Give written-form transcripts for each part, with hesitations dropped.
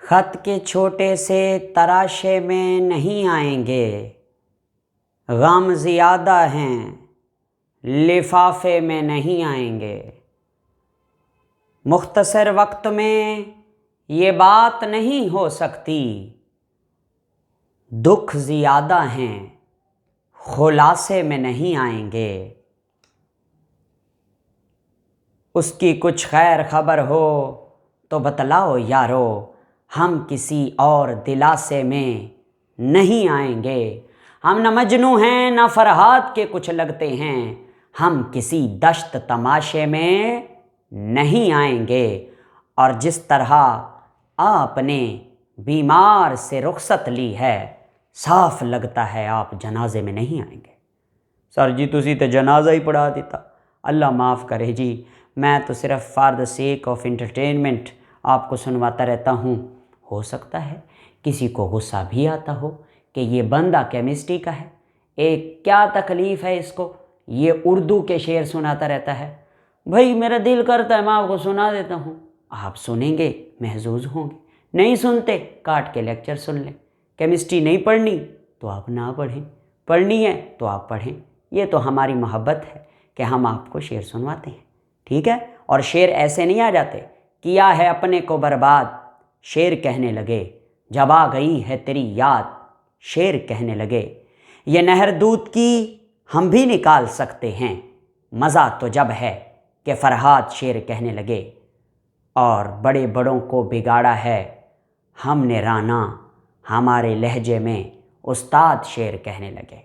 खत के छोटे से तराशे में नहीं आएंगे, गम ज़्यादा हैं लिफाफे में नहीं आएंगे। मुख्तसर वक्त में ये बात नहीं हो सकती, दुख ज़्यादा हैं खुलासे में नहीं आएंगे। उसकी कुछ खैर खबर हो तो बतलाओ यारो, हम किसी और दिलासे में नहीं आएंगे। हम न मजनू हैं न फरहाद के कुछ लगते हैं, हम किसी दश्त तमाशे में नहीं आएंगे। और जिस तरह आपने बीमार से रुखसत ली है, साफ लगता है आप जनाजे में नहीं आएंगे। सर जी तुसी तो जनाजा ही पढ़ा देता। अल्लाह माफ़ करे जी, मैं तो सिर्फ for the sake of entertainment आपको सुनवाता रहता हूँ। हो सकता है किसी को गुस्सा भी आता हो कि ये बंदा केमिस्ट्री का है, एक क्या तकलीफ़ है इसको, ये उर्दू के शेर सुनाता रहता है। भाई मेरा दिल करता है मैं आपको सुना देता हूँ, आप सुनेंगे महजूज होंगे, नहीं सुनते काट के लेक्चर सुन लें। केमिस्ट्री नहीं पढ़नी तो आप ना पढ़ें, पढ़नी है तो आप पढ़ें। ये तो हमारी मोहब्बत है कि हम आपको शेर सुनवाते हैं, ठीक है। और शेर ऐसे नहीं आ जाते, किया है अपने को बर्बाद शेर कहने लगे, जब आ गई है तेरी याद शेर कहने लगे। ये नहर दूध की हम भी निकाल सकते हैं, मज़ा तो जब है कि फरहाद शेर कहने लगे। और बड़े बड़ों को बिगाड़ा है हमने राना, हमारे लहजे में उस्ताद शेर कहने लगे।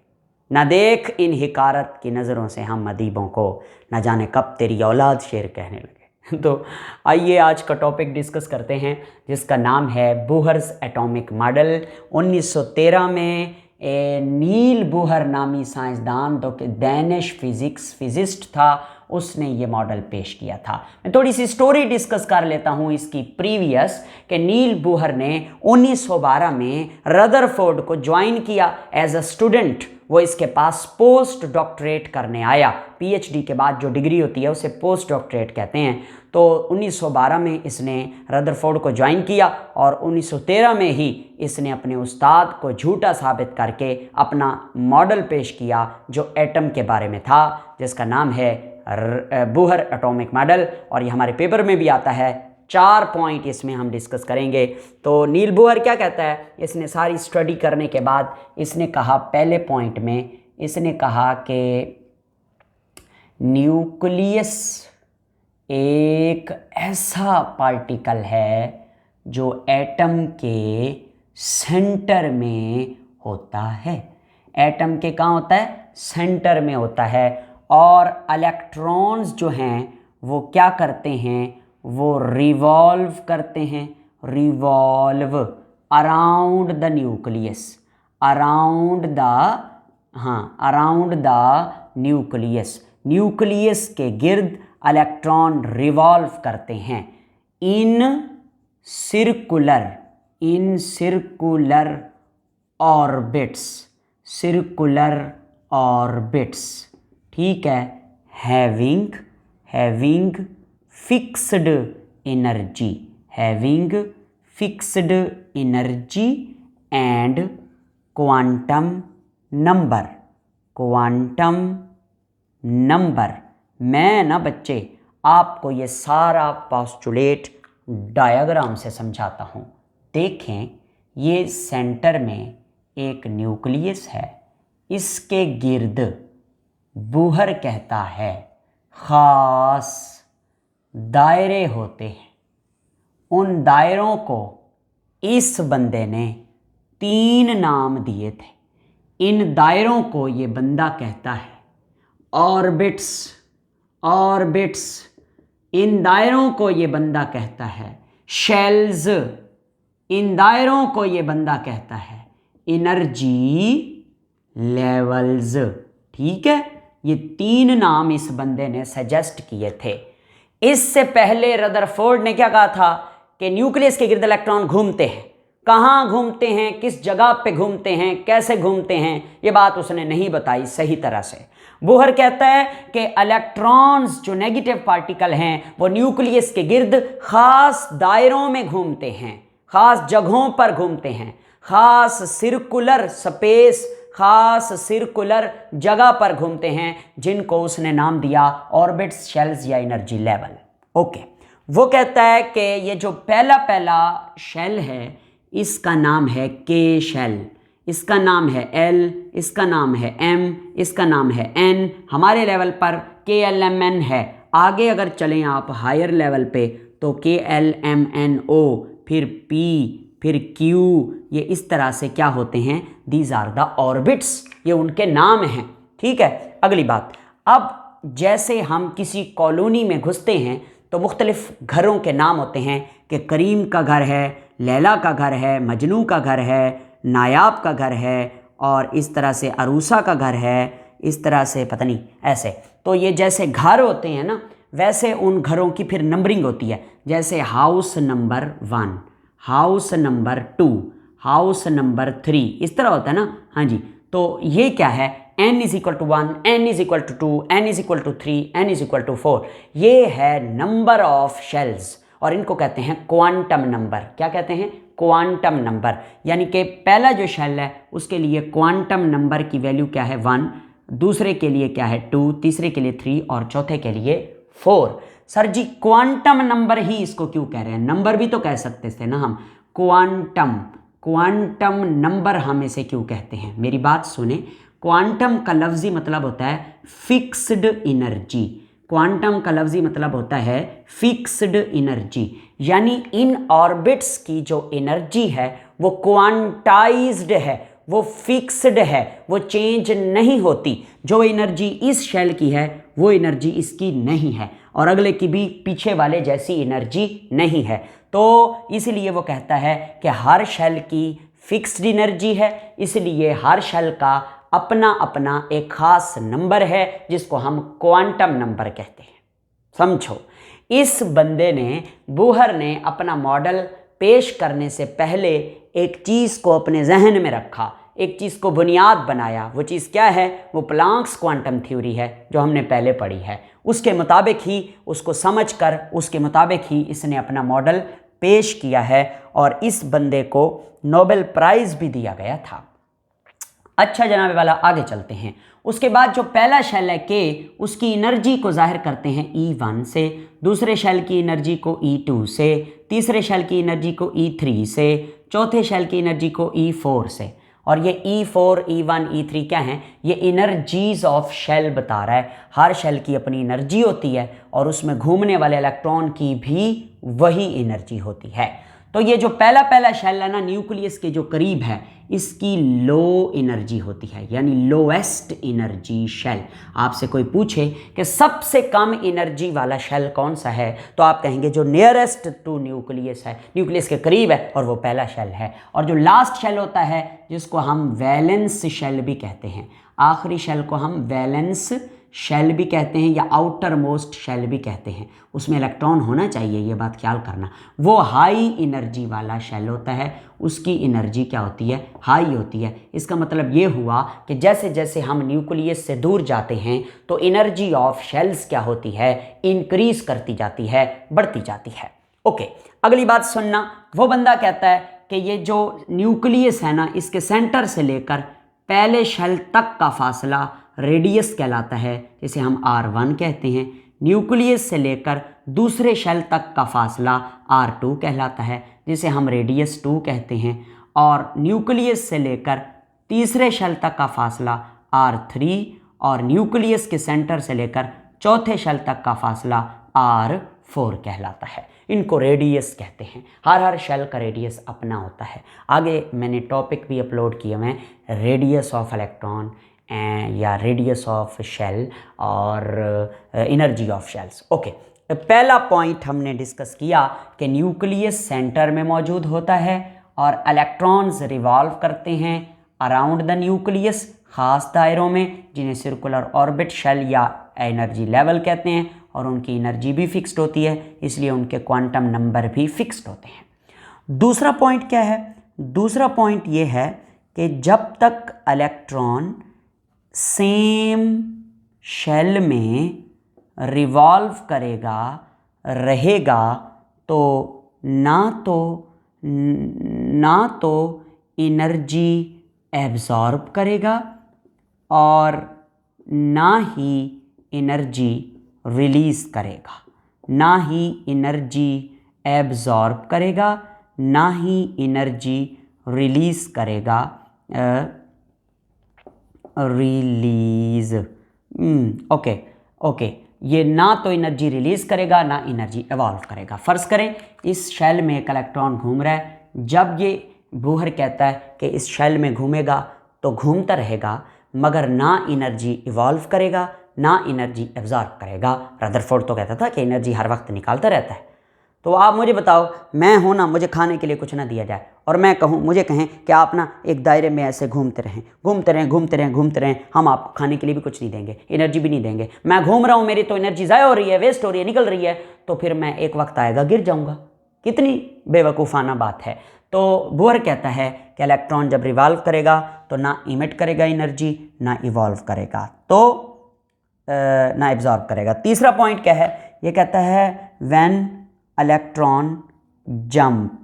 न देख इन हिकारत की नज़रों से हम अदीबों को, न जाने कब तेरी औलाद शेर कहने लगे। तो आइए आज का टॉपिक डिस्कस करते हैं, जिसका नाम है बूहर्स एटॉमिक मॉडल। 1913 में नील बूहर नामी साइंसदान जो कि डैनिश फिजिस्ट था, उसने ये मॉडल पेश किया था। मैं थोड़ी सी स्टोरी डिस्कस कर लेता हूँ इसकी प्रीवियस, कि नील बूहर ने 1912 में रदरफोर्ड को ज्वाइन किया एज अ स्टूडेंट। वो इसके पास पोस्ट डॉक्टरेट करने आया, पीएचडी के बाद जो डिग्री होती है उसे पोस्ट डॉक्टरेट कहते हैं। तो 1912 में इसने रदरफोर्ड को ज्वाइन किया और 1913 में ही इसने अपने उस्ताद को झूठा साबित करके अपना मॉडल पेश किया जो एटम के बारे में था, जिसका नाम है बूहर एटॉमिक मॉडल। और ये हमारे पेपर में भी आता है। 4 पॉइंट इसमें हम डिस्कस करेंगे। तो नील बूहर क्या कहता है, इसने सारी स्टडी करने के बाद इसने कहा, पहले पॉइंट में इसने कहा कि न्यूक्लियस एक ऐसा पार्टिकल है जो एटम के सेंटर में होता है। एटम के कहाँ होता है, सेंटर में होता है। और इलेक्ट्रॉन्स जो हैं वो क्या करते हैं, वो रिवॉल्व करते हैं, revolve around the nucleus, around the nucleus. Nucleus के गिर्द इलेक्ट्रॉन रिवॉल्व करते हैं in circular orbits, circular orbits, ठीक है। Having fixed energy and quantum number. मैं ना बच्चे आपको ये सारा पोस्टुलेट डायग्राम से समझाता हूँ। देखें, ये सेंटर में एक न्यूक्लियस है, इसके गिर्द बूहर कहता है ख़ास दायरे होते हैं। उन दायरों को इस बंदे ने 3 नाम दिए थे। इन दायरों को ये बंदा कहता है ऑर्बिट्स। इन दायरों को ये बंदा कहता है शेल्स। इन दायरों को ये बंदा कहता है एनर्जी लेवल्स, ठीक है। ये 3 नाम इस बंदे ने सजेस्ट किए थे। इससे पहले रदरफोर्ड ने क्या कहा था कि न्यूक्लियस के गिर्द इलेक्ट्रॉन घूमते हैं। कहाँ घूमते हैं, किस जगह पे घूमते हैं, कैसे घूमते हैं, ये बात उसने नहीं बताई सही तरह से। बूहर कहता है कि इलेक्ट्रॉन्स जो नेगेटिव पार्टिकल हैं वो न्यूक्लियस के गिर्द खास दायरों में घूमते हैं, ख़ास जगहों पर घूमते हैं, ख़ास सर्कुलर स्पेस, ख़ास सर्कुलर जगह पर घूमते हैं, जिनको उसने नाम दिया ऑर्बिट्स, शेल्स या एनर्जी लेवल। ओके, वो कहता है कि ये जो पहला पहला शेल है इसका नाम है के शेल, इसका नाम है एल, इसका नाम है एम, इसका नाम है एन। हमारे लेवल पर के एल एम एन है। आगे अगर चलें आप हायर लेवल पे तो के एल एम एन ओ, फिर पी, फिर क्यू, ये इस तरह से क्या होते हैं, दीज आर द ऑर्बिट्स, ये उनके नाम हैं। ठीक है, अगली बात, अब जैसे हम किसी कॉलोनी में घुसते हैं तो मुख्तलिफ घरों के नाम होते हैं कि करीम का घर है, लैला का घर है, मजनू का घर है, नायाब का घर है, और इस तरह से अरूसा का घर है, इस तरह से पता नहीं ऐसे। तो ये जैसे घर होते हैं ना, वैसे उन घरों की फिर नंबरिंग होती है, जैसे house number 1, house number 2, house number 3, इस तरह होता है ना। हाँ जी, तो ये क्या है, n is equal to 1, n is equal to 2, n is equal to 3, n is equal to 4। ये है नंबर ऑफ शेल्स और इनको कहते हैं क्वांटम नंबर। क्या कहते हैं, क्वांटम नंबर। यानी कि पहला जो शेल है उसके लिए क्वांटम नंबर की वैल्यू क्या है 1, दूसरे के लिए क्या है 2, तीसरे के लिए 3 और चौथे के लिए 4। सर जी क्वांटम नंबर ही इसको क्यों कह रहे हैं, नंबर भी तो कह सकते थे ना हम, क्वांटम, क्वांटम नंबर हम इसे क्यों कहते हैं, मेरी बात सुने। क्वांटम का लफ्जी मतलब होता है फिक्स्ड एनर्जी, क्वांटम का लफ्जी मतलब होता है फिक्स्ड एनर्जी, यानी इन ऑर्बिट्स की जो एनर्जी है वो क्वांटाइज्ड है, वो फिक्स्ड है, वो चेंज नहीं होती। जो एनर्जी इस शेल की है वो एनर्जी इसकी नहीं है और अगले की भी पीछे वाले जैसी एनर्जी नहीं है। तो इसलिए वो कहता है कि हर शेल की फिक्स्ड एनर्जी है, इसलिए हर शेल का अपना अपना एक खास नंबर है जिसको हम क्वांटम नंबर कहते हैं। समझो, इस बंदे ने, बूहर ने अपना मॉडल पेश करने से पहले एक चीज़ को अपने जहन में रखा, एक चीज़ को बुनियाद बनाया। वो चीज़ क्या है, वो प्लांक्स क्वांटम थ्योरी है जो हमने पहले पढ़ी है। उसके मुताबिक ही, उसको समझकर उसके मुताबिक ही इसने अपना मॉडल पेश किया है और इस बंदे को नोबेल प्राइज़ भी दिया गया था। अच्छा जनाब वाला, आगे चलते हैं। उसके बाद जो पहला शेल है के, उसकी एनर्जी को जाहिर करते हैं E1 से, दूसरे शेल की एनर्जी को E2 से, तीसरे शेल की एनर्जी को E3 से, चौथे शेल की एनर्जी को E4 से। और ये E4, E1, E3 क्या हैं, ये एनर्जीज ऑफ शेल बता रहा है। हर शेल की अपनी एनर्जी होती है और उसमें घूमने वाले इलेक्ट्रॉन की भी वही एनर्जी होती है। तो ये जो पहला पहला शेल है ना, न्यूक्लियस के जो करीब है, इसकी लो एनर्जी होती है, यानी लोएस्ट एनर्जी शेल। आपसे कोई पूछे कि सबसे कम एनर्जी वाला शेल कौन सा है, तो आप कहेंगे जो नियरेस्ट टू न्यूक्लियस है, न्यूक्लियस के करीब है, और वो पहला शेल है। और जो लास्ट शेल होता है जिसको हम वैलेंस शेल भी कहते हैं, आखिरी शेल को हम वैलेंस शेल भी कहते हैं या आउटर मोस्ट शेल भी कहते हैं, उसमें इलेक्ट्रॉन होना चाहिए, ये बात ख्याल करना। वो हाई एनर्जी वाला शेल होता है, उसकी एनर्जी क्या होती है, हाई होती है। इसका मतलब ये हुआ कि जैसे जैसे हम न्यूक्लियस से दूर जाते हैं तो एनर्जी ऑफ शेल्स क्या होती है, इंक्रीज करती जाती है, बढ़ती जाती है। ओके, अगली बात सुनना। वो बंदा कहता है कि ये जो न्यूक्लियस है ना, इसके सेंटर से लेकर पहले शेल तक का फासला रेडियस कहलाता है, जिसे हम R1 कहते हैं। न्यूक्लियस से लेकर दूसरे शेल तक का फासला R2 कहलाता है, जिसे हम रेडियस 2 कहते हैं। और न्यूक्लियस से लेकर तीसरे शेल तक का फासला R3 और न्यूक्लियस के सेंटर से लेकर चौथे शेल तक का फासला R4 कहलाता है। इनको रेडियस कहते हैं। हर शेल का रेडियस अपना होता है। आगे मैंने टॉपिक भी अपलोड किए हैं, रेडियस ऑफ इलेक्ट्रॉन या रेडियस ऑफ शेल और एनर्जी ऑफ शेल्स। ओके, पहला पॉइंट हमने डिस्कस किया कि न्यूक्लियस सेंटर में मौजूद होता है और इलेक्ट्रॉन्स रिवॉल्व करते हैं अराउंड द न्यूक्लियस, ख़ास दायरों में, जिन्हें सर्कुलर ऑर्बिट शेल या एनर्जी लेवल कहते हैं, और उनकी एनर्जी भी फिक्स्ड होती है, इसलिए उनके क्वांटम नंबर भी फिक्स्ड होते हैं। दूसरा पॉइंट क्या है, दूसरा पॉइंट ये है कि जब तक इलेक्ट्रॉन सेम शेल में रिवॉल्व करेगा, रहेगा, तो ना तो ना तो एनर्जी एब्जॉर्ब करेगा और ना ही एनर्जी रिलीज़ करेगा, ना ही एनर्जी एब्जॉर्ब करेगा, ना ही एनर्जी रिलीज़ करेगा, रिलीज़, ओके, ये ना तो एनर्जी रिलीज़ करेगा ना एनर्जी एवॉल्व करेगा। फ़र्ज़ करें इस शेल में एक इलेक्ट्रॉन घूम रहा है, जब ये बूहर कहता है कि इस शेल में घूमेगा तो घूमता रहेगा मगर ना एनर्जी इवॉल्व करेगा ना एनर्जी एब्जॉर्ब करेगा। रदरफोर्ड तो कहता था कि एनर्जी हर वक्त निकालता रहता है। तो आप मुझे बताओ, मैं हूँ ना, मुझे खाने के लिए कुछ ना दिया जाए और मैं कहूँ, मुझे कहें कि आप ना एक दायरे में ऐसे घूमते रहें, हम आपको खाने के लिए भी कुछ नहीं देंगे, एनर्जी भी नहीं देंगे। मैं घूम रहा हूँ, मेरी तो एनर्जी ज़ाया हो रही है, वेस्ट हो रही है, निकल रही है, तो फिर मैं एक वक्त आएगा गिर जाऊँगा। कितनी बेवकूफ़ाना बात है। तो बोहर कहता है कि इलेक्ट्रॉन जब रिवॉल्व करेगा तो ना इमिट करेगा एनर्जी, ना इवॉल्व करेगा, तो ना एब्जॉर्ब करेगा। तीसरा पॉइंट क्या है, ये कहता है व्हेन इलेक्ट्रॉन जंप,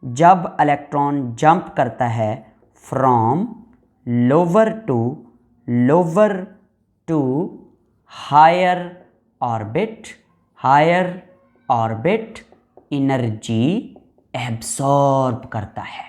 जब इलेक्ट्रॉन जंप करता है from lower to higher orbit energy absorb करता है।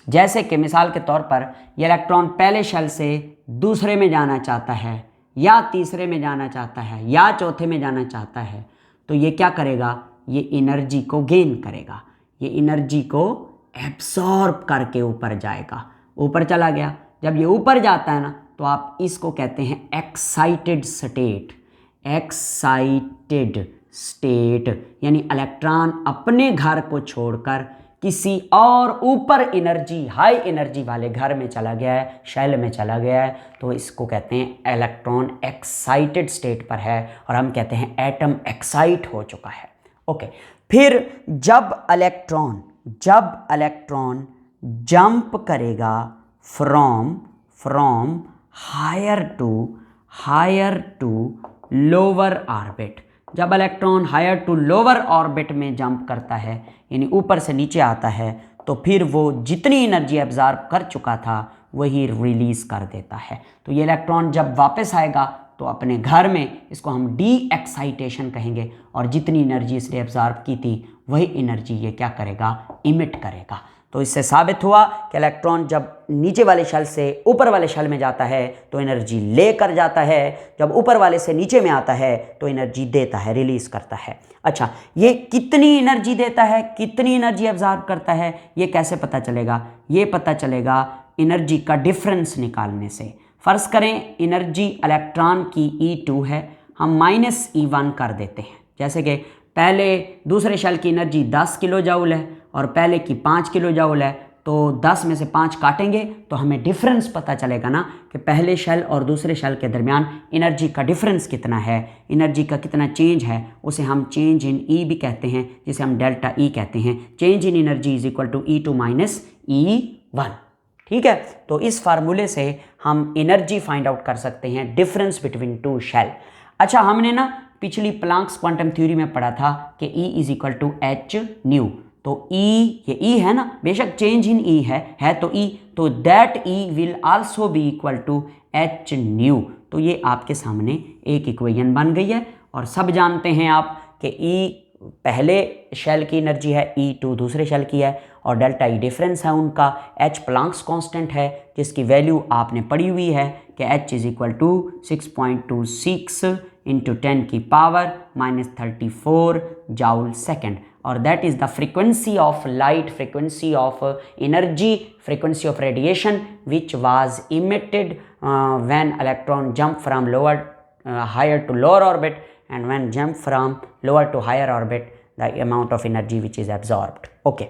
जैसे कि मिसाल के तौर पर यह इलेक्ट्रॉन पहले शेल से दूसरे में जाना चाहता है या तीसरे में जाना चाहता है या चौथे में जाना चाहता है, तो ये क्या करेगा, ये एनर्जी को गेन करेगा, ये एनर्जी को एब्सॉर्ब करके ऊपर जाएगा। ऊपर चला गया, जब ये ऊपर जाता है ना तो आप इसको कहते हैं एक्साइटेड स्टेट, यानी इलेक्ट्रॉन अपने घर को छोड़कर किसी और ऊपर एनर्जी, हाई एनर्जी वाले घर में चला गया है, शेल में चला गया है, तो इसको कहते हैं इलेक्ट्रॉन एक्साइटेड स्टेट पर है और हम कहते हैं एटम एक्साइट हो चुका है। ओके, फिर जब इलेक्ट्रॉन जंप करेगा from higher to lower orbit, जब electron higher to lower orbit में जंप करता है यानी ऊपर से नीचे आता है, तो फिर वो जितनी एनर्जी एब्जॉर्ब कर चुका था वही रिलीज़ कर देता है। तो ये इलेक्ट्रॉन जब वापस आएगा तो अपने घर में, इसको हम डी एक्साइटेशन कहेंगे, और जितनी एनर्जी इसने एब्जॉर्ब की थी वही एनर्जी ये क्या करेगा, इमिट करेगा। तो इससे साबित हुआ कि इलेक्ट्रॉन जब नीचे वाले शेल से ऊपर वाले शेल में जाता है तो एनर्जी लेकर जाता है, जब ऊपर वाले से नीचे में आता है तो एनर्जी देता है, रिलीज़ करता है। अच्छा, ये कितनी एनर्जी देता है, कितनी एनर्जी एब्जॉर्ब करता है, ये कैसे पता चलेगा? ये पता चलेगा एनर्जी का डिफरेंस निकालने से। फ़र्ज़ करें एनर्जी इलेक्ट्रॉन की E2 है, हम -E1 कर देते हैं। जैसे कि पहले दूसरे शेल की एनर्जी 10 किलो जूल है और पहले की 5 किलो जूल है, तो 10 में से 5 काटेंगे तो हमें डिफरेंस पता चलेगा ना कि पहले शेल और दूसरे शेल के दरमियान एनर्जी का डिफरेंस कितना है, एनर्जी का कितना चेंज है, उसे हम चेंज इन ई भी कहते हैं, जिसे हम डेल्टा ई कहते हैं। Change in energy is equal to E2 minus E1। ठीक है, तो इस फार्मूले से हम एनर्जी फाइंड आउट कर सकते हैं, डिफरेंस बिटवीन टू शेल। अच्छा, हमने ना पिछली प्लांक्स क्वांटम थ्योरी में पढ़ा था कि E is equal to H nu, तो E, ये E है ना, बेशक चेंज इन E है तो E, तो that E will also be equal to H nu. तो ये आपके सामने एक इक्वेशन बन गई है और सब जानते हैं आप कि E पहले शेल की एनर्जी है, E2 दूसरे शेल की है, और डेल्टा E डिफरेंस है उनका, H प्लांक्स कांस्टेंट है जिसकी वैल्यू आपने पढ़ी हुई है कि H is equal to 6.26 into 10 की पावर -34 जूल सेकेंड, और that is the frequency of light, frequency of energy, frequency of radiation which was emitted when electron jump from lower higher to lower orbit, and when jump from lower to higher orbit the amount of energy which is absorbed। Okay,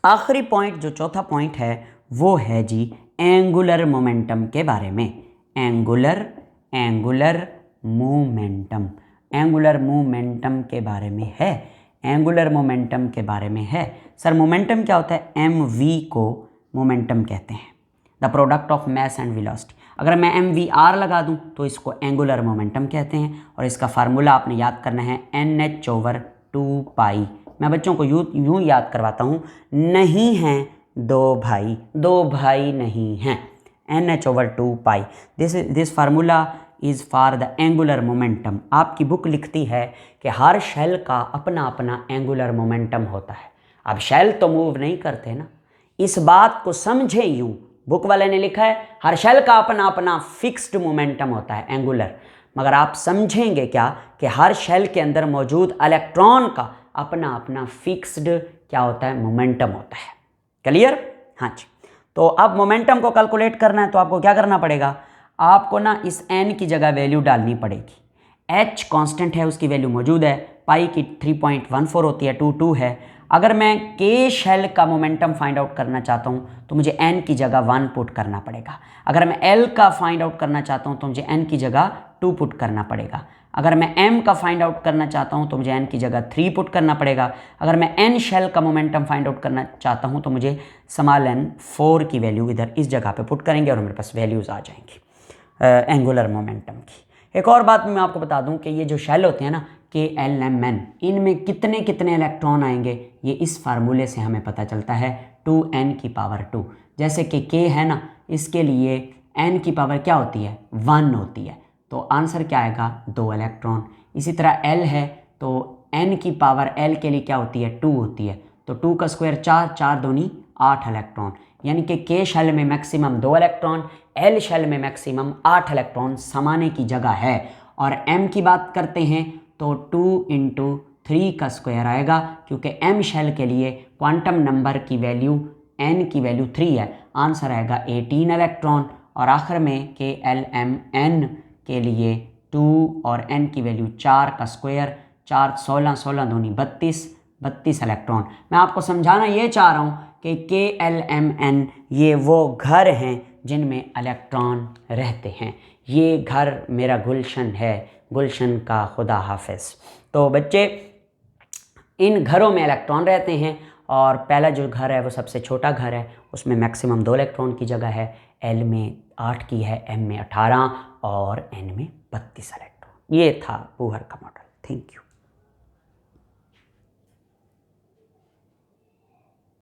आखिरी point जो चौथा point है वो है जी angular momentum के बारे में। Angular momentum के बारे में है, एंगुलर मोमेंटम के बारे में है। सर मोमेंटम क्या होता है? mv को मोमेंटम कहते हैं, the product of mass and velocity. अगर मैं mvr लगा दूं तो इसको एंगुलर मोमेंटम कहते हैं, और इसका फार्मूला आपने याद करना है NH/2 पाई मैं बच्चों को यूँ याद करवाता हूँ, नहीं हैं दो भाई नहीं हैं, NH/2 pi. This formula is for the angular momentum. आपकी बुक लिखती है कि हर शेल का अपना अपना एंगुलर मोमेंटम होता है। अब शेल तो मूव नहीं करते ना, इस बात को समझे यूं, बुक वाले ने लिखा है हर शेल का अपना अपना फिक्स्ड मोमेंटम होता है एंगुलर, मगर आप समझेंगे क्या कि हर शेल के अंदर मौजूद इलेक्ट्रॉन का अपना अपना फिक्स्ड क्या होता है, मोमेंटम होता है। क्लियर? हाँ जी। तो अब मोमेंटम को कैलकुलेट करना है तो आपको क्या करना पड़ेगा, आपको ना इस n की जगह वैल्यू डालनी पड़ेगी। h कांस्टेंट है, उसकी वैल्यू मौजूद है, पाई की 3.14 होती है, 2 है। अगर मैं k शेल का मोमेंटम फाइंड आउट करना चाहता हूँ तो मुझे n की जगह 1 पुट करना पड़ेगा। अगर मैं l का फाइंड आउट करना चाहता हूँ तो मुझे n की जगह 2 पुट करना पड़ेगा। अगर मैं m का फाइंड आउट करना चाहता हूँ तो मुझे n की जगह 3 पुट करना पड़ेगा। अगर मैं n शेल का मोमेंटम फाइंड आउट करना चाहता हूँ तो मुझे स्मॉल n 4 की वैल्यू इधर इस जगह पे पुट करेंगे और मेरे पास वैल्यूज़ आ जाएंगी एंगुलर मोमेंटम की। एक और बात मैं आपको बता दूं कि ये जो शेल होते हैं ना KLMN, इनमें कितने कितने इलेक्ट्रॉन आएंगे ये इस फार्मूले से हमें पता चलता है, 2n⁻²। जैसे कि K है ना, इसके लिए n की पावर क्या होती है, 1 होती है, तो आंसर क्या आएगा, 2 इलेक्ट्रॉन। इसी तरह L है तो n की पावर L के लिए क्या होती है, 2 होती है, तो 2 का स्क्वायर 4, 4 दूनी 8 इलेक्ट्रॉन। यानी कि K शेल में मैक्सिमम 2 इलेक्ट्रॉन, L शेल में मैक्सिमम 8 इलेक्ट्रॉन समाने की जगह है। और M की बात करते हैं तो 2 × 3 का स्क्वायर आएगा, क्योंकि M शेल के लिए क्वांटम नंबर की वैल्यू n की वैल्यू 3 है, आंसर आएगा 18 इलेक्ट्रॉन। और आखिर में KLMN के लिए 2 और n की वैल्यू 4 का स्क्वायर, 4 16, 16 दूनी 32, 32 इलेक्ट्रॉन। मैं आपको समझाना ये चाह रहा हूँ कि KLMN ये वो घर हैं जिनमें इलेक्ट्रॉन रहते हैं। ये घर मेरा गुलशन है, गुलशन का खुदा हाफिज। तो बच्चे, इन घरों में इलेक्ट्रॉन रहते हैं और पहला जो घर है वो सबसे छोटा घर है, उसमें मैक्सिमम 2 इलेक्ट्रॉन की जगह है, L में 8 की है, M में 18 और N में 32 इलेक्ट्रॉन। ये था बूहर का मॉडल। Thank you.